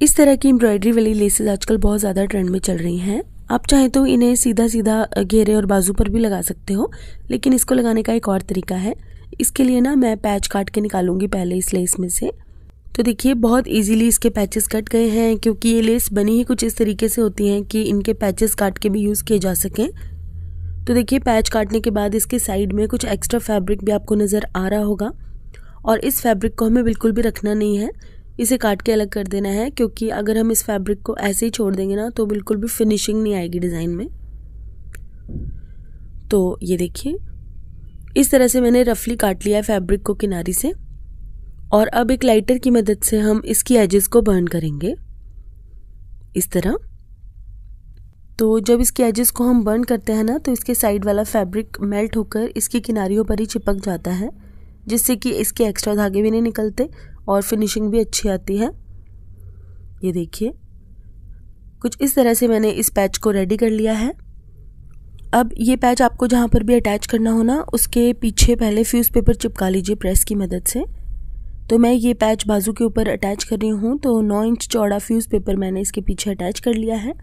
इस तरह की एम्ब्रॉयडरी वाली लेसेस आजकल बहुत ज़्यादा ट्रेंड में चल रही हैं। आप चाहें तो इन्हें सीधा सीधा घेरे और बाजू पर भी लगा सकते हो, लेकिन इसको लगाने का एक और तरीका है। इसके लिए ना मैं पैच काट के निकालूंगी पहले इस लेस में से। तो देखिए बहुत इजीली इसके पैचेस कट गए हैं, क्योंकि ये लेस बनी ही कुछ इस तरीके से होती हैं कि इनके पैचेस काट के भी यूज़ किए जा सकें। तो देखिए पैच काटने के बाद इसके साइड में कुछ एक्स्ट्रा फैब्रिक भी आपको नज़र आ रहा होगा, और इस फैब्रिक को हमें बिल्कुल भी रखना नहीं है, इसे काट के अलग कर देना है, क्योंकि अगर हम इस फैब्रिक को ऐसे ही छोड़ देंगे ना तो बिल्कुल भी फिनिशिंग नहीं आएगी डिज़ाइन में। तो ये देखिए इस तरह से मैंने रफली काट लिया है फैब्रिक को किनारी से, और अब एक लाइटर की मदद से हम इसकी एजेस को बर्न करेंगे इस तरह। तो जब इसके एजेस को हम बर्न करते हैं ना तो इसके साइड वाला फैब्रिक मेल्ट होकर इसकी किनारियों पर ही चिपक जाता है, जिससे कि इसके एक्स्ट्रा धागे भी नहीं निकलते और फिनिशिंग भी अच्छी आती है। ये देखिए कुछ इस तरह से मैंने इस पैच को रेडी कर लिया है। अब ये पैच आपको जहाँ पर भी अटैच करना हो ना उसके पीछे पहले फ्यूज़ पेपर चिपका लीजिए प्रेस की मदद से। तो मैं ये पैच बाजू के ऊपर अटैच कर रही हूँ, तो 9 इंच चौड़ा फ्यूज़ पेपर मैंने इसके पीछे अटैच कर लिया है।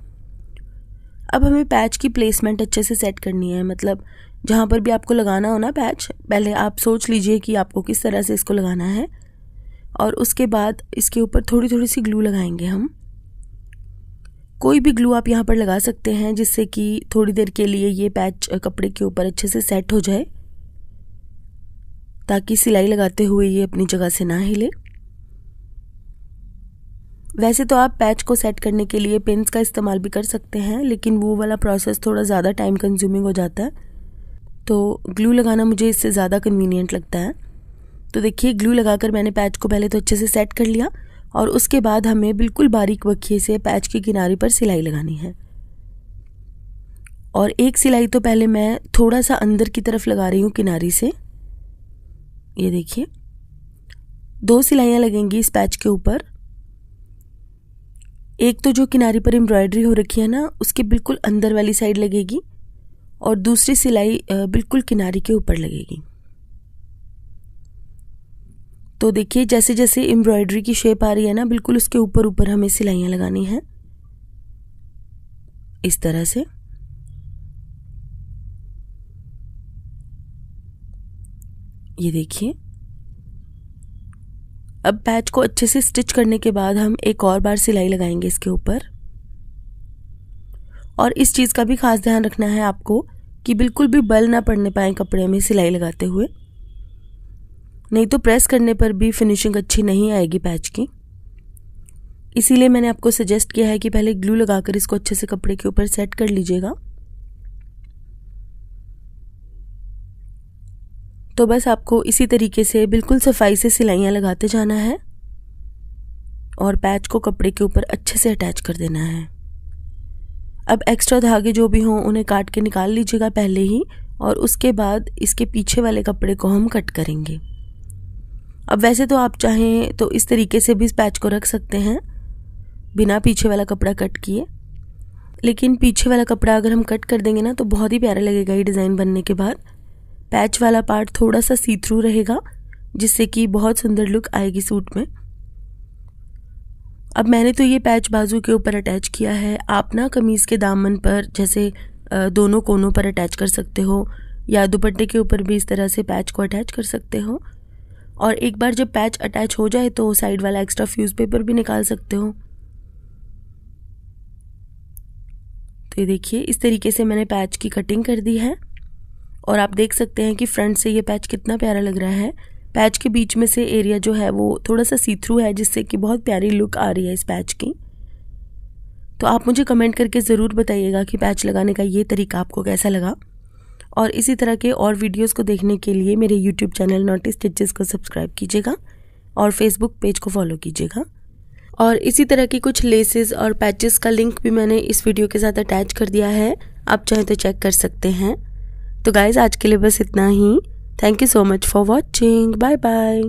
अब हमें पैच की प्लेसमेंट अच्छे से सेट करनी है, मतलब जहाँ पर भी आपको लगाना हो ना पैच, पहले आप सोच लीजिए कि आपको किस तरह से इसको लगाना है, और उसके बाद इसके ऊपर थोड़ी थोड़ी सी ग्लू लगाएंगे हम। कोई भी ग्लू आप यहाँ पर लगा सकते हैं, जिससे कि थोड़ी देर के लिए ये पैच कपड़े के ऊपर अच्छे से सेट हो जाए, ताकि सिलाई लगाते हुए ये अपनी जगह से ना हिले। वैसे तो आप पैच को सेट करने के लिए पिन्स का इस्तेमाल भी कर सकते हैं, लेकिन वो वाला प्रोसेस थोड़ा ज़्यादा टाइम कंज्यूमिंग हो जाता है, तो ग्लू लगाना मुझे इससे ज़्यादा कन्वीनियंट लगता है। तो देखिए ग्लू लगाकर मैंने पैच को पहले तो अच्छे से सेट कर लिया, और उसके बाद हमें बिल्कुल बारीक बखिए से पैच की किनारे पर सिलाई लगानी है। और एक सिलाई तो पहले मैं थोड़ा सा अंदर की तरफ लगा रही हूँ किनारी से। ये देखिए 2 सिलाइयाँ लगेंगी इस पैच के ऊपर। एक तो जो किनारी पर एम्ब्रॉयडरी हो रखी है ना उसके बिल्कुल अंदर वाली साइड लगेगी, और दूसरी सिलाई बिल्कुल किनारी के ऊपर लगेगी। तो देखिए जैसे जैसे एम्ब्रॉयडरी की शेप आ रही है ना बिल्कुल उसके ऊपर ऊपर हमें सिलाइयाँ लगानी है इस तरह से। ये देखिए अब पैच को अच्छे से स्टिच करने के बाद हम एक और बार सिलाई लगाएंगे इसके ऊपर। और इस चीज़ का भी खास ध्यान रखना है आपको कि बिल्कुल भी बल ना पड़ने पाए कपड़े में सिलाई लगाते हुए, नहीं तो प्रेस करने पर भी फिनिशिंग अच्छी नहीं आएगी पैच की। इसीलिए मैंने आपको सजेस्ट किया है कि पहले ग्लू लगाकर इसको अच्छे से कपड़े के ऊपर सेट कर लीजिएगा। तो बस आपको इसी तरीके से बिल्कुल सफाई से सिलाइयाँ लगाते जाना है और पैच को कपड़े के ऊपर अच्छे से अटैच कर देना है। अब एक्स्ट्रा धागे जो भी हों उन्हें काट के निकाल लीजिएगा पहले ही, और उसके बाद इसके पीछे वाले कपड़े को हम कट करेंगे। अब वैसे तो आप चाहें तो इस तरीके से भी इस पैच को रख सकते हैं बिना पीछे वाला कपड़ा कट किए, लेकिन पीछे वाला कपड़ा अगर हम कट कर देंगे ना तो बहुत ही प्यारा लगेगा ये डिज़ाइन बनने के बाद। पैच वाला पार्ट थोड़ा सा सी थ्रू रहेगा, जिससे कि बहुत सुंदर लुक आएगी सूट में। अब मैंने तो ये पैच बाजू के ऊपर अटैच किया है, आप ना कमीज़ के दामन पर जैसे दोनों कोनों पर अटैच कर सकते हो, या दुपट्टे के ऊपर भी इस तरह से पैच को अटैच कर सकते हो। और एक बार जब पैच अटैच हो जाए तो साइड वाला एक्स्ट्रा फ्यूज़ पेपर भी निकाल सकते हो। तो ये देखिए इस तरीके से मैंने पैच की कटिंग कर दी है, और आप देख सकते हैं कि फ्रंट से ये पैच कितना प्यारा लग रहा है। पैच के बीच में से एरिया जो है वो थोड़ा सा सी थ्रू है, जिससे कि बहुत प्यारी लुक आ रही है इस पैच की। तो आप मुझे कमेंट करके ज़रूर बताइएगा कि पैच लगाने का ये तरीका आपको कैसा लगा। और इसी तरह के और वीडियोस को देखने के लिए मेरे यूट्यूब चैनल नॉटी स्टिचेस को सब्सक्राइब कीजिएगा और फेसबुक पेज को फॉलो कीजिएगा। और इसी तरह की कुछ लेसेस और पैचेस का लिंक भी मैंने इस वीडियो के साथ अटैच कर दिया है, आप चाहें तो चेक कर सकते हैं। तो गाइज़ आज के लिए बस इतना ही। Thank you so much for watching. Bye bye.